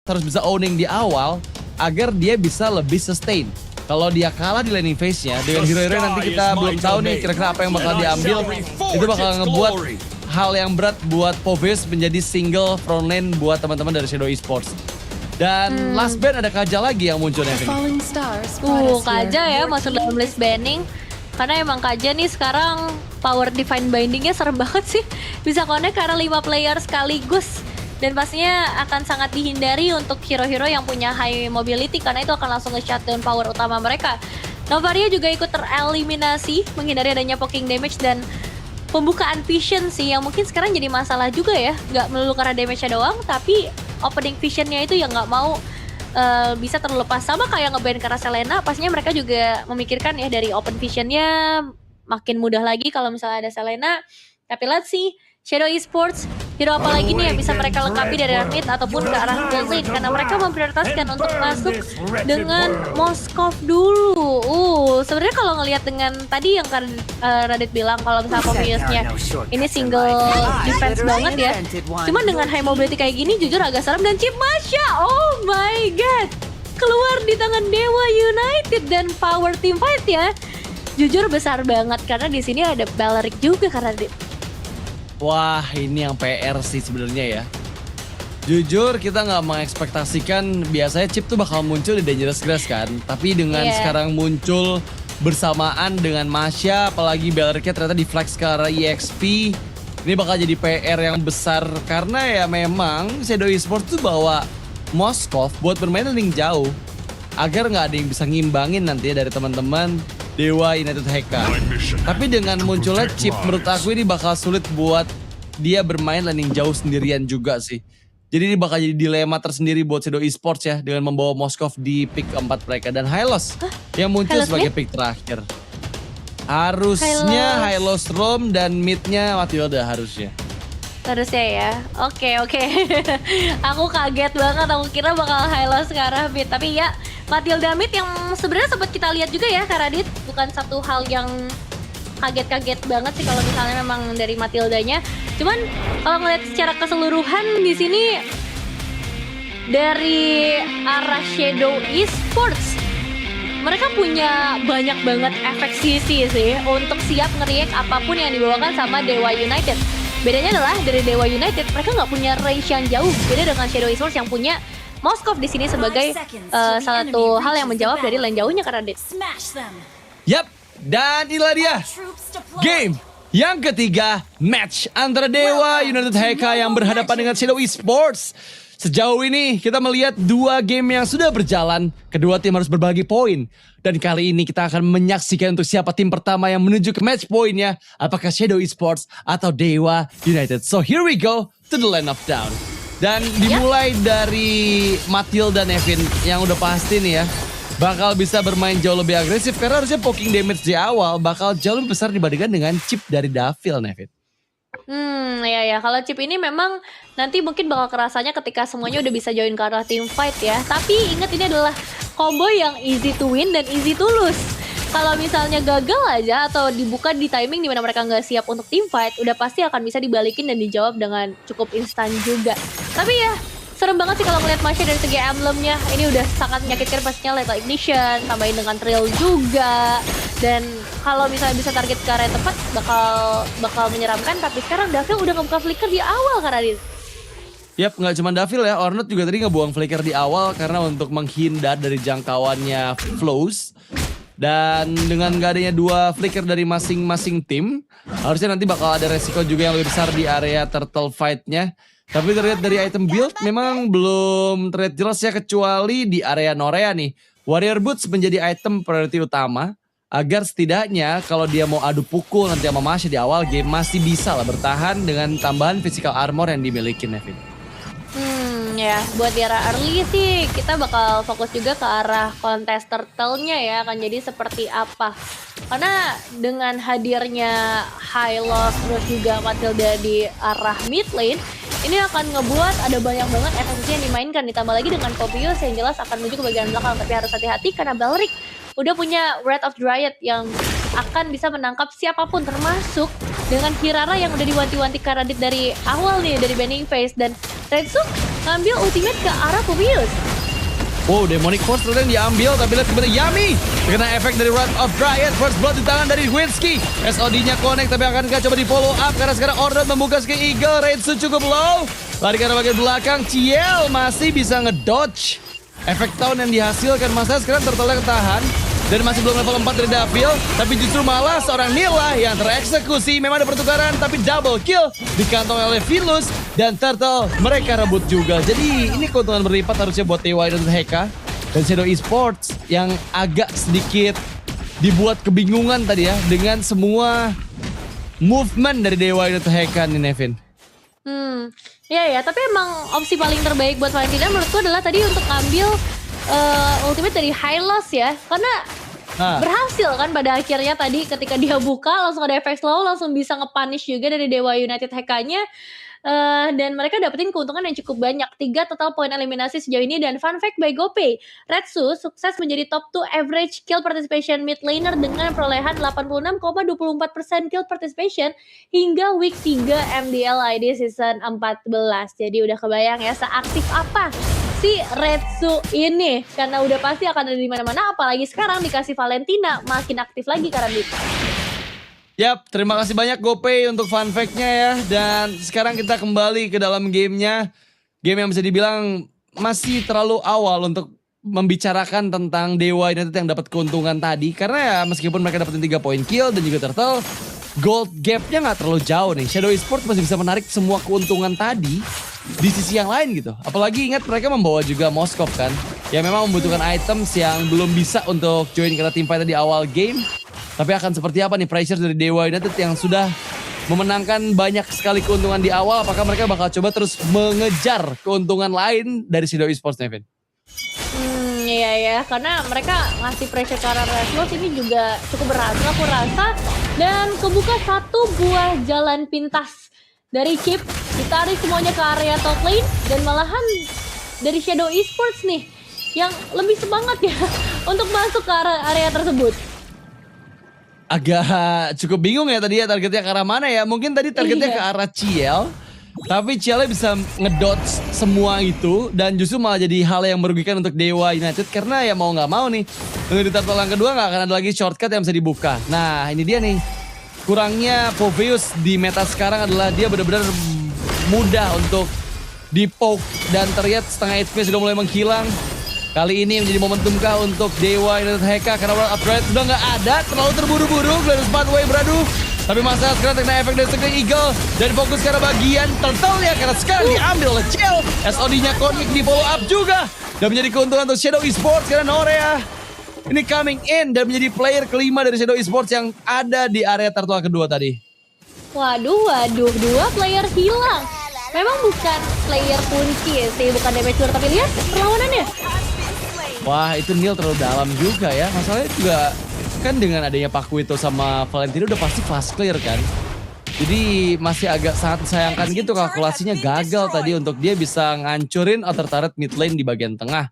harus bisa owning di awal agar dia bisa lebih sustain. Kalau dia kalah di laning phase-nya dengan hero-hero yang nanti kita belum tahu nih kira-kira apa yang bakal diambil, itu bakal ngebuat hal yang berat buat Poves menjadi single front lane buat teman-teman dari Shadow Esports. Dan last ban ada Kaja lagi yang muncul nih. Kaja ya masuk dalam list banning. Karena emang Kaja nih sekarang power divine bindingnya serem banget sih. Bisa connect karena 5 player sekaligus. Dan pastinya akan sangat dihindari untuk hero-hero yang punya high mobility karena itu akan langsung nge-shutdown power utama mereka. Novaria juga ikut tereliminasi menghindari adanya poking damage dan pembukaan vision sih yang mungkin sekarang jadi masalah juga ya. Nggak melulu karena damage-nya doang tapi opening vision-nya itu yang nggak mau bisa terlepas. Sama kayak nge-ban karena Selena pastinya mereka juga memikirkan ya dari open vision-nya makin mudah lagi kalau misalnya ada Selena. Tapi let's see Shadow Esports, hero apa lagi nih yang bisa mereka lengkapi dari arah mid ataupun ke arah gold lane karena mereka memprioritaskan untuk masuk dengan Moskov dulu. Sebenarnya kalau ngelihat dengan tadi yang kan Radit bilang kalau misalnya Poviusnya ini single defense banget ya. Cuman dengan high mobility kayak gini jujur agak serem dan Chip Masha, oh my god, keluar di tangan Dewa United dan power team fight ya. Jujur besar banget karena di sini ada Balerik juga karena Wah, ini yang PR sih sebenarnya ya. Jujur kita nggak mengekspektasikan biasanya Chip tuh bakal muncul di Dangerous Grass kan. Tapi dengan sekarang muncul bersamaan dengan Masha, apalagi Belariknya ternyata di flex ke arah EXP. Ini bakal jadi PR yang besar karena ya memang Shadow Esports tuh bawa Moskov buat bermain lane jauh. Agar nggak ada yang bisa ngimbangin nanti dari teman-teman Dewa United HK. Tapi dengan munculnya Chip menurut aku ini bakal sulit buat dia bermain landing jauh sendirian juga sih. Jadi ini bakal jadi dilema tersendiri buat Shadow Esports ya dengan membawa Moskov di pick keempat mereka. Dan Hylos yang muncul sebagai pick terakhir. Harusnya Hylos roam dan midnya Matilda harusnya. Harusnya ya. Oke. Aku kaget banget, aku kira bakal Hylos ke arah mid. Tapi ya Matilda mid yang sebenarnya sempat kita lihat juga ya Karadit. Bukan satu hal yang kaget-kaget banget sih kalau misalnya memang dari Matildanya. Cuman kalau ngeliat secara keseluruhan di sini dari arah Shadow Esports mereka punya banyak banget efek CC sih untuk siap nge-react apapun yang dibawakan sama Dewa United. Bedanya adalah dari Dewa United mereka nggak punya range yang jauh. Beda dengan Shadow Esports yang punya Moskov di sini sebagai salah satu hal yang menjawab dari lane jauhnya karena Yap, dan inilah dia game yang ketiga, match antara Dewa United HK yang berhadapan dengan Shadow Esports. Sejauh ini kita melihat 2 game yang sudah berjalan, kedua tim harus berbagi poin. Dan kali ini kita akan menyaksikan untuk siapa tim pertama yang menuju ke match poinnya, apakah Shadow Esports atau Dewa United. So here we go to the line of down. Dan dimulai dari Matilda dan Nevin yang udah pasti nih ya bakal bisa bermain jauh lebih agresif karena harusnya poking damage di awal bakal jauh lebih besar dibandingkan dengan Chip dari Davil, Nevin. Ya kalau Chip ini memang nanti mungkin bakal kerasanya ketika semuanya udah bisa join ke arah team fight ya. Tapi ingat ini adalah combo yang easy to win dan easy to lose. Kalau misalnya gagal aja atau dibuka di timing dimana mereka nggak siap untuk team fight, udah pasti akan bisa dibalikin dan dijawab dengan cukup instan juga. Tapi ya serem banget sih kalau ngeliat Masha dari segi emblemnya. Ini udah sangat menyakitkan pastinya Lethal Ignition, tambahin dengan Trill juga. Dan kalau misalnya bisa target ke area tepat bakal menyeramkan. Tapi sekarang Davil udah ngebuka flicker di awal karena dia. Yap, nggak cuma Davil ya, Ornut juga tadi ngebuang flicker di awal karena untuk menghindar dari jangkauannya Flows. Dan dengan gak adanya 2 flicker dari masing-masing tim, harusnya nanti bakal ada resiko juga yang lebih besar di area turtle fight-nya. Tapi terlihat dari item build memang belum terlihat jelas ya kecuali di area Norea nih. Warrior Boots menjadi item priority utama agar setidaknya kalau dia mau adu pukul nanti sama Masha di awal game masih bisa lah bertahan dengan tambahan physical armor yang dimiliki Nevin. Ya buat di arah early sih kita bakal fokus juga ke arah kontes turtle-nya ya akan jadi seperti apa. Karena dengan hadirnya Hylos terus juga Matilda di arah mid lane ini akan ngebuat ada banyak banget efek yang dimainkan. Ditambah lagi dengan Povius yang jelas akan menuju ke bagian belakang. Tapi harus hati-hati karena Balerik udah punya Wrath of Dryad yang akan bisa menangkap siapapun termasuk dengan Kirara yang udah diwanti-wanti Karadit dari awal nih dari banning phase. Dan Retsu ngambil ultimate ke arah Pobius. Wow, Demonic Force ternyata yang diambil, tapi lihat kembali Yami. Kena efek dari Wrath of Dryad, First Blood di tangan dari Winsky. SOD-nya connect, tapi akankah coba di follow up, karena sekarang Ornn membuka skill Eagle, Reitsu cukup low. Lari ke arah bagian belakang, Ciel masih bisa ngedodge. Efek tahun yang dihasilkan, masa sekarang Turtle ketahan. Dan masih belum level 4 dari Davil, tapi justru malah seorang Nila yang tereksekusi. Memang ada pertukaran, tapi double kill dikantong oleh Venus dan Turtle. Mereka rebut juga. Jadi ini keuntungan berlipat harusnya buat TY dan Heka dan Shadow Esports yang agak sedikit dibuat kebingungan tadi ya dengan semua movement dari Dewa dan Heka nih, Nevin. Ya, tapi emang opsi paling terbaik buat Valentina menurutku adalah tadi untuk ngambil ultimate dari Hylos ya, karena berhasil kan pada akhirnya tadi ketika dia buka langsung ada efek slow, langsung bisa nge-punish juga dari Dewa United Heka-nya. Dan mereka dapetin keuntungan yang cukup banyak, 3 total poin eliminasi sejauh ini. Dan fun fact by GoPay, Reitsu sukses menjadi top 2 average kill participation mid laner dengan perolehan 86,24% kill participation hingga week 3 MDLID season 14. Jadi udah kebayang ya seaktif apa si Reitsu ini, karena udah pasti akan ada di mana-mana, apalagi sekarang dikasih Valentina makin aktif lagi karena Dita. Yap, terima kasih banyak GoPay untuk fun fact-nya ya. Dan sekarang kita kembali ke dalam gamenya. Game yang bisa dibilang masih terlalu awal untuk membicarakan tentang Dewa United yang dapat keuntungan tadi. Karena ya meskipun mereka dapetin 3 poin kill dan juga Turtle, gold gap-nya gak terlalu jauh nih. Shadow Esports masih bisa menarik semua keuntungan tadi di sisi yang lain gitu. Apalagi ingat mereka membawa juga Moskov kan, yang memang membutuhkan items yang belum bisa untuk join karena teamfight di awal game. Tapi akan seperti apa nih pressure dari Dewa United yang sudah memenangkan banyak sekali keuntungan di awal. Apakah mereka bakal coba terus mengejar keuntungan lain dari Shadow Esports, Nevin? Iya ya, karena mereka ngasih pressure ke arah Reslos ini juga cukup berhasil aku rasa. Dan kebuka 1 buah jalan pintas dari Chip, ditarik semuanya ke area top lane. Dan malahan dari Shadow Esports nih yang lebih semangat ya untuk masuk ke area tersebut. Agak cukup bingung ya tadi ya targetnya ke arah mana ya. Mungkin tadi targetnya ke arah Ciel, tapi Cielnya bisa ngedodge semua itu. Dan justru malah jadi hal yang merugikan untuk Dewa United. Karena ya mau gak mau nih, di turtle yang kedua gak akan ada lagi shortcut yang bisa dibuka. Nah ini dia nih, kurangnya Poveus di meta sekarang adalah dia benar-benar mudah untuk di-poke. Dan terlihat setengah HP sudah mulai menghilang. Kali ini menjadi momentum kah untuk Dewa United Heka karena World Upgrade sudah nggak ada, terlalu terburu-buru, Gladys Pathway beradu. Tapi masalah sekarang kena efek dari Skill Eagle dan fokus ke arah bagian Turtle ya karena sekarang diambil oleh Ciel. SOD-nya connect di follow up juga dan menjadi keuntungan untuk Shadow Esports karena Norea ini coming in dan menjadi player kelima dari Shadow Esports yang ada di area Turtle kedua tadi. Waduh, 2 player hilang. Memang bukan player kunci sih, bukan damage dealer, tapi lihat perlawanannya. Wah itu Neil terlalu dalam juga ya. Masalahnya juga kan dengan adanya Pakuito sama Valentino udah pasti fast clear kan. Jadi masih agak sangat disayangkan gitu kalkulasinya gagal tadi untuk dia bisa ngancurin outer turret mid lane di bagian tengah.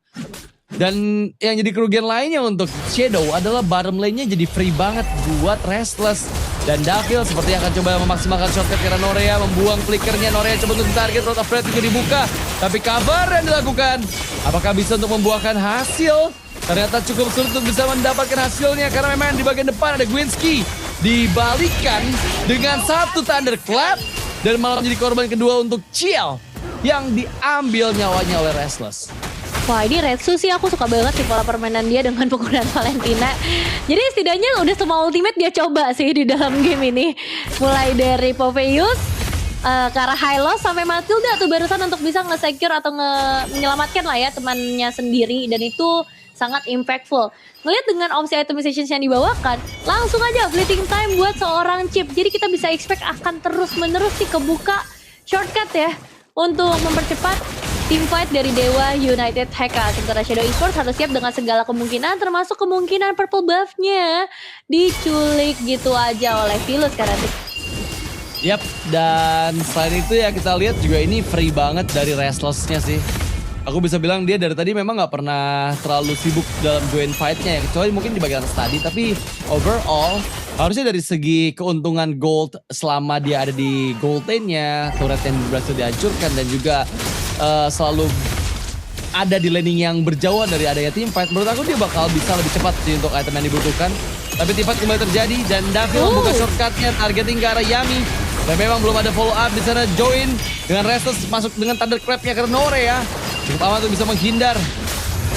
Dan yang jadi kerugian lainnya untuk Shadow adalah bottom lane-nya jadi free banget buat Restless. Dan Davil seperti akan coba memaksimalkan shortcut karena Norea membuang flickernya. Norea coba untuk target, Road of Red juga dibuka. Tapi cover yang dilakukan, apakah bisa untuk membuahkan hasil? Ternyata cukup sulit untuk bisa mendapatkan hasilnya karena memang di bagian depan ada Gwinsky. Dibalikan dengan 1 Thunderclap dan malah menjadi korban kedua untuk Ciel yang diambil nyawanya oleh Restless. Wah ini Reitsu sih aku suka banget sih pola permainan dia dengan penggunaan Valentina. Jadi setidaknya udah semua ultimate dia coba sih di dalam game ini. Mulai dari Poveus, ke arah Hylos sampai Matilda tuh barusan untuk bisa nge-secure atau menyelamatkan lah ya temannya sendiri. Dan itu sangat impactful. Ngeliat dengan opsi itemization yang dibawakan, langsung aja fleeting time buat seorang Chip. Jadi kita bisa expect akan terus-menerus sih kebuka shortcut ya untuk mempercepat teamfight dari Dewa United Heka. Sementara Shadow Esports harus siap dengan segala kemungkinan, termasuk kemungkinan purple buff-nya diculik gitu aja oleh Vilus karena Yap, dan selain itu ya kita lihat juga ini free banget dari Restless-nya sih. Aku bisa bilang dia dari tadi memang gak pernah terlalu sibuk dalam join fight-nya ya. Kecuali mungkin di bagian study, tapi overall harusnya dari segi keuntungan gold selama dia ada di gold lane-nya, turret yang berhasil dihancurkan dan juga selalu ada di laning yang berjauhan dari adanya teamfight, menurut aku dia bakal bisa lebih cepat sih untuk item yang dibutuhkan. Tapi teamfight kembali terjadi dan Davil membuka shortcutnya, targeting ke arah Yami. Dan memang belum ada follow up di sana. Join dengan Restless masuk dengan Thunder Clap-nya ke Nore ya. Cukup aman untuk bisa menghindar.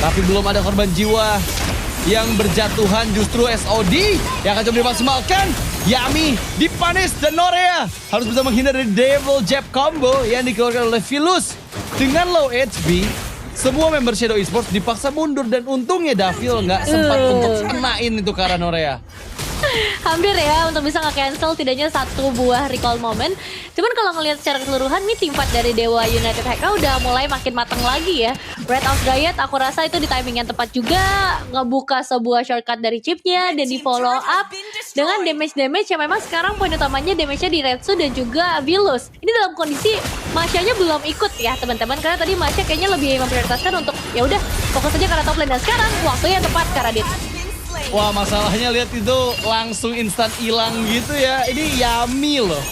Tapi belum ada korban jiwa. Yang berjatuhan justru SOD yang akan coba dimaksimalkan. Yami dipanis dan Norea harus bisa menghindar dari Devil Jab combo yang dikeluarkan oleh Philus. Dengan low HP, semua member Shadow Esports dipaksa mundur dan untungnya Davil nggak sempat untuk kenain itu ke arah Norea. Hampir ya untuk bisa nge-cancel tidaknya satu buah recall moment. Cuman kalau ngelihat secara keseluruhan nih teamfight dari Dewa United HK udah mulai makin matang lagi ya. Red House Riot aku rasa itu di timing yang tepat juga ngebuka sebuah shortcut dari chipnya dan di follow up dengan damage yang memang sekarang poin utamanya damage-nya di Retsu dan juga Vilus. Ini dalam kondisi Masya-nya belum ikut ya teman-teman karena tadi Masya kayaknya lebih memprioritaskan untuk ya udah fokus aja karena top lane dan sekarang waktunya tepat Karadit. Wah masalahnya lihat itu langsung instan hilang gitu ya. Ini Yami loh.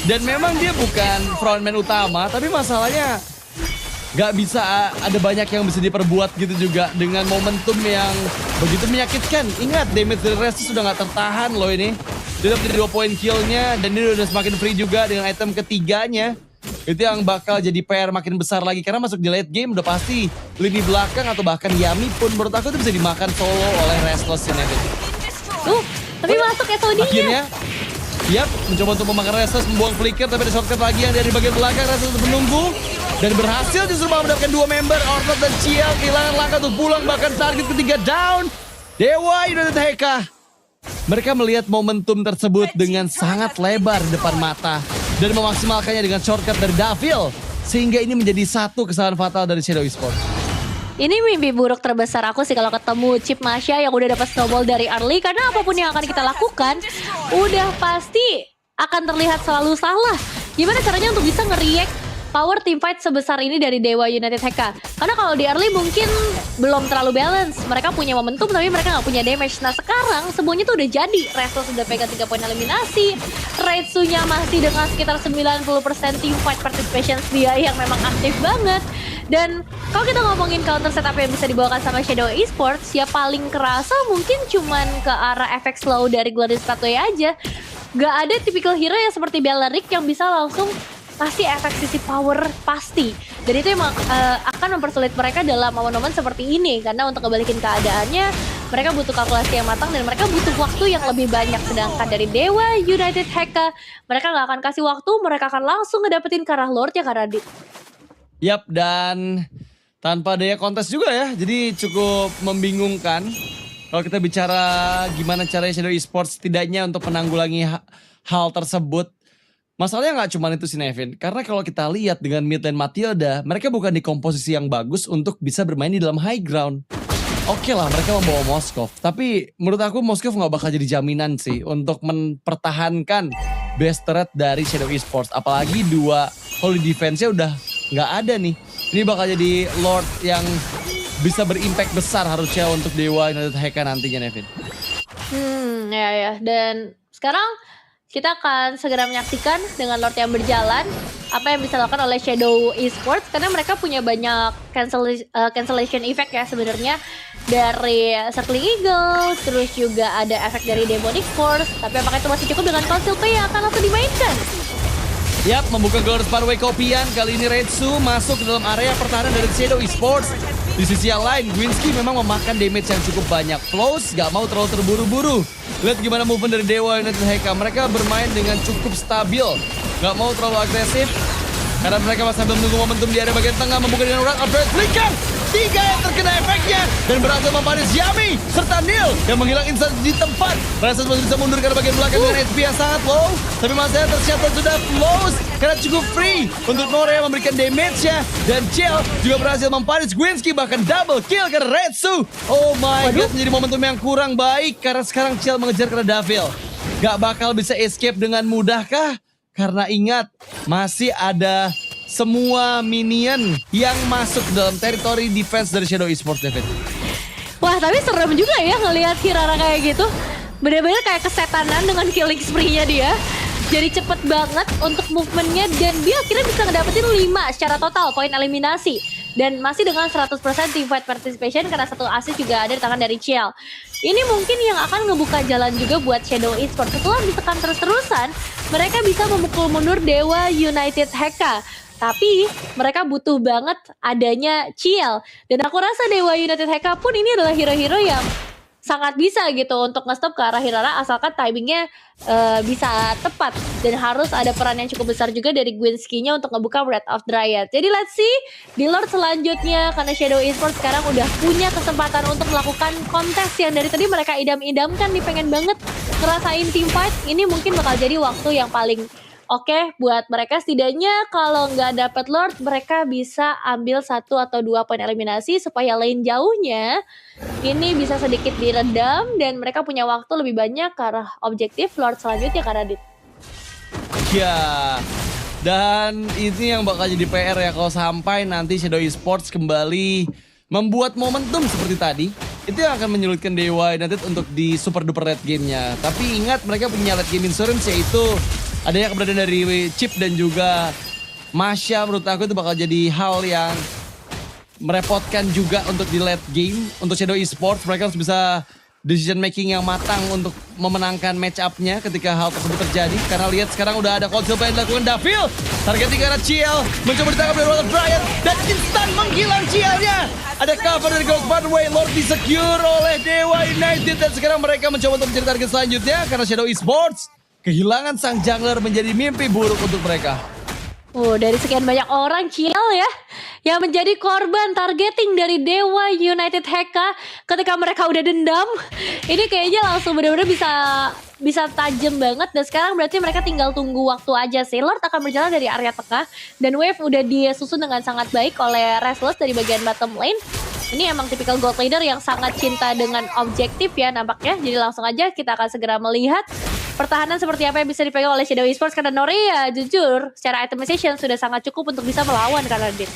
Dan memang dia bukan frontman utama. Tapi masalahnya gak bisa ada banyak yang bisa diperbuat gitu juga. Dengan momentum yang begitu menyakitkan. Ingat damage dari Restless sudah gak tertahan loh ini. Dia dapat 2 poin killnya. Dan dia udah semakin free juga dengan item ketiganya. Itu yang bakal jadi PR makin besar lagi. Karena masuk di late game udah pasti lini belakang atau bahkan Yami pun menurut aku itu bisa dimakan solo oleh Restless United. Tapi masuk SOD-nya. Akhirnya, mencoba untuk memakan Restless, membuang flicker. Tapi ada shortcut lagi yang dari bagian belakang. Restless menunggu. Dan berhasil justru mendapatkan 2 member. Ornod dan Ciel kehilangan langkah untuk pulang. Bahkan target ketiga down. Dewa United HK. Mereka melihat momentum tersebut dengan sangat lebar di depan mata. Dan memaksimalkannya dengan shortcut dari Davil. Sehingga ini menjadi satu kesalahan fatal dari Shadow Esports. Ini mimpi buruk terbesar aku sih kalau ketemu Chip Masya yang udah dapat snowball dari early. Karena apapun yang akan kita lakukan, udah pasti akan terlihat selalu salah. Gimana caranya untuk bisa nge-react power teamfight sebesar ini dari Dewa United HK? Karena kalau di early mungkin belum terlalu balance. Mereka punya momentum tapi mereka nggak punya damage. Nah sekarang semuanya tuh udah jadi. Restless sudah pegang 3 poin eliminasi. Retsunya masih dengan sekitar 90% teamfight participation dia yang memang aktif banget. Dan kalau kita ngomongin counter setup yang bisa dibawakan sama Shadow Esports, ya paling kerasa mungkin cuman ke arah efek slow dari Gladius Pathway aja. Gak ada typical hero yang seperti Bellaric yang bisa langsung pasti efek sisi power pasti. Dan itu emang akan mempersulit mereka dalam momen-momen seperti ini. Karena untuk ngebalikin keadaannya, mereka butuh kalkulasi yang matang dan mereka butuh waktu yang lebih banyak. Sedangkan dari Dewa United HK, mereka gak akan kasih waktu, mereka akan langsung ngedapetin ke arah Lord-nya Karadit. Yap, dan tanpa daya kontes juga ya. Jadi cukup membingungkan. Kalau kita bicara gimana caranya Shadow Esports setidaknya untuk menanggulangi hal tersebut. Masalahnya nggak cuma itu sih Nevin. Karena kalau kita lihat dengan mid lane Matilda, mereka bukan di komposisi yang bagus untuk bisa bermain di dalam high ground. Oke lah mereka membawa Moskov. Tapi menurut aku Moskov nggak bakal jadi jaminan sih untuk mempertahankan best threat dari Shadow Esports. Apalagi 2 holy defense-nya udah nggak ada nih. Ini bakal jadi Lord yang bisa berimpact besar harusnya untuk Dewa United HK nantinya Nevin. Ya. Dan sekarang kita akan segera menyaksikan dengan Lord yang berjalan apa yang bisa dilakukan oleh Shadow Esports karena mereka punya banyak cancellation effect ya sebenarnya dari Circling Eagle, terus juga ada efek dari Demonic Force. Tapi apakah itu masih cukup dengan Council Pay yang akan langsung dimainkan? Yap, membuka Glorious Pathway kopian. Kali ini Retsu masuk ke dalam area pertahanan dari Shadow Esports. Di sisi yang lain, Gwinsky memang memakan damage yang cukup banyak. Flows gak mau terlalu terburu-buru. Lihat gimana movement dari Dewa United HK. Mereka bermain dengan cukup stabil. Gak mau terlalu agresif. Karena mereka masih belum menunggu momentum di area bagian tengah. Membuka dengan urat Alfred Flicker. 3 yang terkena efeknya. Dan berhasil mempanis Yami. Serta Neil yang menghilang instan di tempat. Restless masih bisa mundur karena bagian belakang dengan HP yang sangat low. Tapi masanya tercatat sudah flows. Karena cukup free untuk Nore yang memberikan damage-nya. Dan Ciel juga berhasil mempanis Gwinsky. Bahkan double kill ke Retsu. Oh my god, menjadi momentum yang kurang baik. Karena sekarang Ciel mengejar ke Davil. Gak bakal bisa escape dengan mudahkah? Karena ingat, masih ada semua minion yang masuk dalam teritori defense dari Shadow Esports, David. Wah, tapi serem juga ya ngelihat Kirara kayak gitu. Bener-bener kayak kesetanan dengan killing spree-nya dia. jadi cepet banget untuk movementnya dan dia akhirnya bisa ngedapetin 5 secara total poin eliminasi. Dan masih dengan 100% teamfight participation karena satu assist juga ada di tangan dari Ciel. Ini mungkin yang akan ngebuka jalan juga buat Shadow Esports. Setelah ditekan terus-terusan, mereka bisa memukul mundur Dewa United Heka. Tapi mereka butuh banget adanya Ciel. Dan aku rasa Dewa United Heka pun ini adalah hero-hero yang sangat bisa gitu untuk nge-stop ke arah Hirara asalkan timingnya bisa tepat. Dan harus ada peran yang cukup besar juga dari Gwinsky-nya untuk ngebuka Breath of Dryad. Jadi let's see di Lord selanjutnya, karena Shadow Esports sekarang udah punya kesempatan untuk melakukan kontes yang dari tadi mereka idam-idamkan nih, pengen banget ngerasain teamfight. Ini mungkin bakal jadi waktu yang paling oke buat mereka. Setidaknya kalau nggak dapet Lord, mereka bisa ambil 1 atau 2 poin eliminasi supaya lane jauhnya ini bisa sedikit diredam dan mereka punya waktu lebih banyak ke arah objektif Lord selanjutnya karena Ya, dan ini yang bakal jadi PR ya kalau sampai nanti Shadow Esports kembali membuat momentum seperti tadi. Itu yang akan menyulitkan Dewa United untuk di super duper late game-nya. Tapi ingat mereka punya late game insurance, yaitu adanya keberadaan dari Chip dan juga Masya. Menurut aku itu bakal jadi hal yang merepotkan juga untuk di late game. Untuk Shadow Esports mereka harus bisa decision making yang matang untuk memenangkan match up-nya ketika hal tersebut terjadi. Karena lihat sekarang udah ada konsel yang dilakukan Davil. Targeting karena Ciel mencoba ditangkap dari Roller Bryant dan instan menghilang Cielnya. Ada cover dari Ghost Pathway, Lord disecure oleh Dewa United dan sekarang mereka mencoba untuk mencari target selanjutnya karena Shadow Esports kehilangan sang jungler menjadi mimpi buruk untuk mereka. dari sekian banyak orang Ciel ya yang menjadi korban targeting dari Dewa United Heka ketika mereka udah dendam. Ini kayaknya langsung benar-benar bisa tajam banget dan sekarang berarti mereka tinggal tunggu waktu aja sih. Lord akan berjalan dari area tengah dan wave udah disusun dengan sangat baik oleh Restless dari bagian bottom lane. Ini emang tipikal gold leader yang sangat cinta dengan objektif ya nampaknya. Jadi langsung aja kita akan segera melihat pertahanan seperti apa yang bisa dipegang oleh Shadow Esports. Karena Nori ya jujur secara itemization sudah sangat cukup untuk bisa melawan karena Din.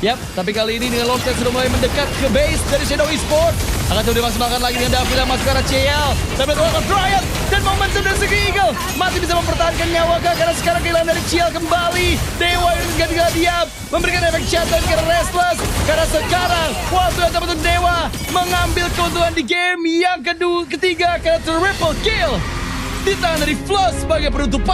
Yap, tapi kali ini dengan Lord yang sudah mulai mendekat ke base dari Shadow Esports. Akan coba dimaksimalkan lagi dengan Davil yang masuk ke arah CL. Tapi Roller Bryant dan momentum dari segi Eagle masih bisa mempertahankan nyawa kah karena sekarang kehilangan dari CL kembali. Dewa yang tinggal diam memberikan efek shutdown ke Restless. Karena sekarang waktu yang tepat untuk Dewa mengambil keuntungan di game yang ketiga karena triple kill di tangan dari Floss sebagai penutupan.